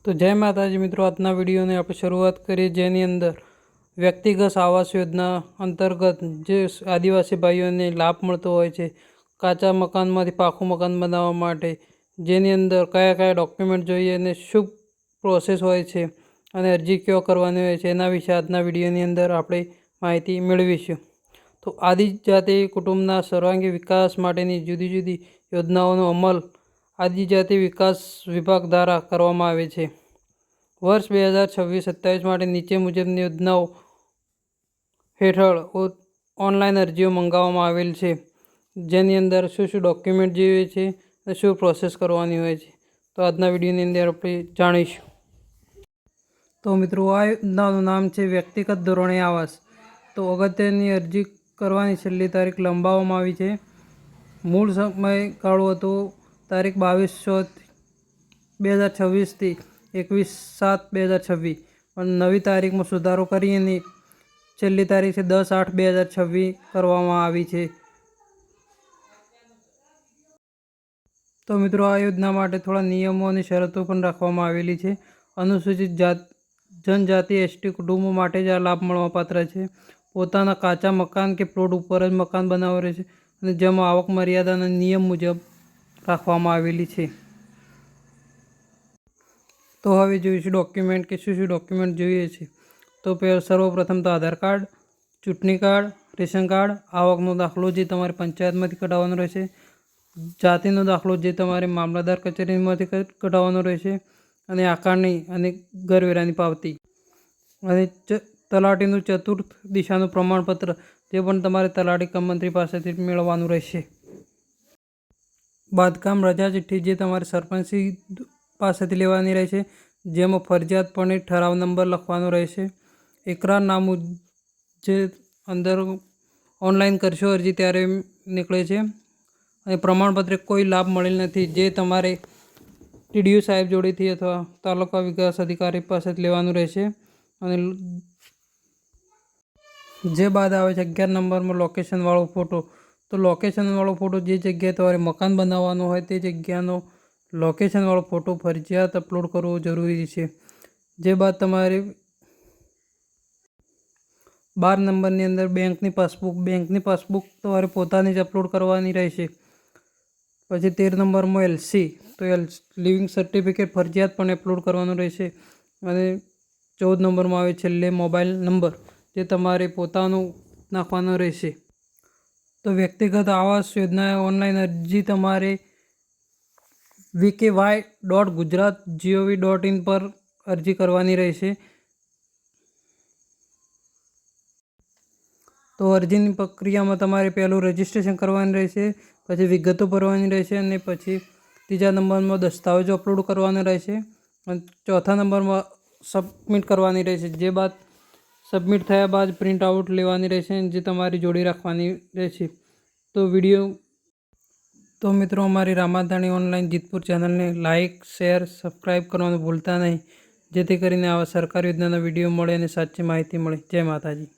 તો જય માતાજી મિત્રો, આજના વિડીયોની આપણે શરૂઆત કરીએ, જેની અંદર વ્યક્તિગત આવાસ યોજના અંતર્ગત જે આદિવાસી ભાઈઓને લાભ મળતો હોય છે કાચા મકાનમાંથી પાકું મકાન બનાવવા માટે, જેની અંદર કયા કયા ડોક્યુમેન્ટ જોઈએ અને શું પ્રોસેસ હોય છે અને અરજી કયો કરવાની હોય છે, એના વિશે આજના વિડીયોની અંદર આપણે માહિતી મેળવીશું. તો આદિજાતિ કુટુંબના સર્વાંગી વિકાસ માટેની જુદી જુદી યોજનાઓનો અમલ આદિજાતિ વિકાસ વિભાગ દ્વારા કરવામાં આવે છે. વર્ષ 2026-27 માટે નીચે મુજબની યોજનાઓ હેઠળ ઓનલાઈન અરજીઓ મંગાવવામાં આવેલ છે, જેની અંદર શું શું ડોક્યુમેન્ટ જોઈએ છે અને શું પ્રોસેસ કરવાની હોય છે, તો આજના વિડીયોની અંદર આપણે જાણીશું. તો મિત્રો, આ યોજનાનું નામ છે વ્યક્તિગત ધોરણે આવાસ. તો અગત્યની અરજી કરવાની છેલ્લી તારીખ લંબાવવામાં આવી છે. મૂળ સમયગાળો હતો તારીખ 22/6/2026 થી 21/7/2026, પણ નવી તારીખમાં સુધારો કરીને છેલ્લી તારીખ 10/8/2026 કરવામાં આવી છે. તો મિત્રો, આ યોજના માટે થોડા નિયમો અને શરતો પણ રાખવામાં આવેલી છે. અનુસૂચિત જનજાતિ એસટી કુટુંબો માટે જ આ લાભ મળવાપાત્ર છે. પોતાના કાચા મકાન કે પ્લોટ ઉપર જ મકાન બનાવવા રહે છે અને જેમાં આવક મર્યાદાના નિયમ મુજબ રાખવામાં આવેલી છે. તો હવે જોઈશું ડોક્યુમેન્ટ કે શું શું ડોક્યુમેન્ટ જોઈએ છે. તો સર્વપ્રથમ તો આધાર કાર્ડ, ચૂંટણી કાર્ડ, રેશન કાર્ડ, આવકનો દાખલો જે તમારે પંચાયતમાંથી કઢાવવાનો રહેશે, જાતિનો દાખલો જે તમારે મામલતદાર કચેરીમાંથી કઢાવવાનો રહેશે, અને આકારણી અને ઘરવેરાની પાવતી, અને તલાટીનું ચતુર્થ દિશાનું પ્રમાણપત્ર જે પણ તમારે તલાટી કમ મંત્રી પાસેથી મેળવવાનું રહેશે. બાંધકામ રજા ચિઠ્ઠી જે તમારે સરપંચશ્રી પાસેથી લેવાની રહેશે, જેમાં ફરજિયાતપણે ઠરાવ નંબર લખવાનો રહેશે. એકરારનામું જે અંદર ઓનલાઈન કરશો અરજી ત્યારે નીકળે છે, અને પ્રમાણપત્ર કોઈ લાભ મળેલ નથી જે તમારે ટીડીઓ સાહેબ જોડેથી અથવા તાલુકા વિકાસ અધિકારી પાસેથી લેવાનું રહેશે. અને જે બાદ આવે છે 11 નંબરમાં લોકેશનવાળો ફોટો. તો લોકેશનવાળો ફોટો જે જગ્યાએ તમારે મકાન બનાવવાનું હોય તે જગ્યાનો લોકેશનવાળો ફોટો ફરજિયાત અપલોડ કરવો જરૂરી છે. જે બાદ તમારે 12 નંબરની અંદર બેંકની પાસબુક તમારે પોતાની જ અપલોડ કરવાની રહેશે. પછી 13 નંબરમાં એલસી, તો લિવિંગ સર્ટિફિકેટ ફરજિયાતપણે અપલોડ કરવાનું રહેશે. અને 14 નંબરમાં આવે છેલ્લે મોબાઈલ નંબર જે તમારે પોતાનું નાખવાનો રહેશે. તો વ્યક્તિગત આવાસ યોજના ઓનલાઈન અરજી તમારે vky.gujarat.gov.in પર અરજી કરવાની રહેશે. તો અરજીની પ્રક્રિયામાં તમારે પહેલું રજિસ્ટ્રેશન કરવાનું રહેશે, પછી વિગતો ભરવાની રહેશે, અને પછી ત્રીજા નંબરમાં દસ્તાવેજો અપલોડ કરવાનો રહેશે, અને ચોથા નંબરમાં સબમિટ કરવાની રહેશે. જે બાદ સબમિટ થયા બાદ પ્રિન્ટ આઉટ લેવાની રહેશે, જે તમારી જોડે રાખવાની રહેશે. તો મિત્રો, અમારી રામાધાણી ઓનલાઈન જીતપુર ચેનલને લાઇક, શેર, સબસ્ક્રાઈબ કરવાનું ભૂલતા નહીં, જેથી કરીને આવા સરકારી યોજનાના વિડીયો મળે અને સાચી માહિતી મળે. જય માતાજી.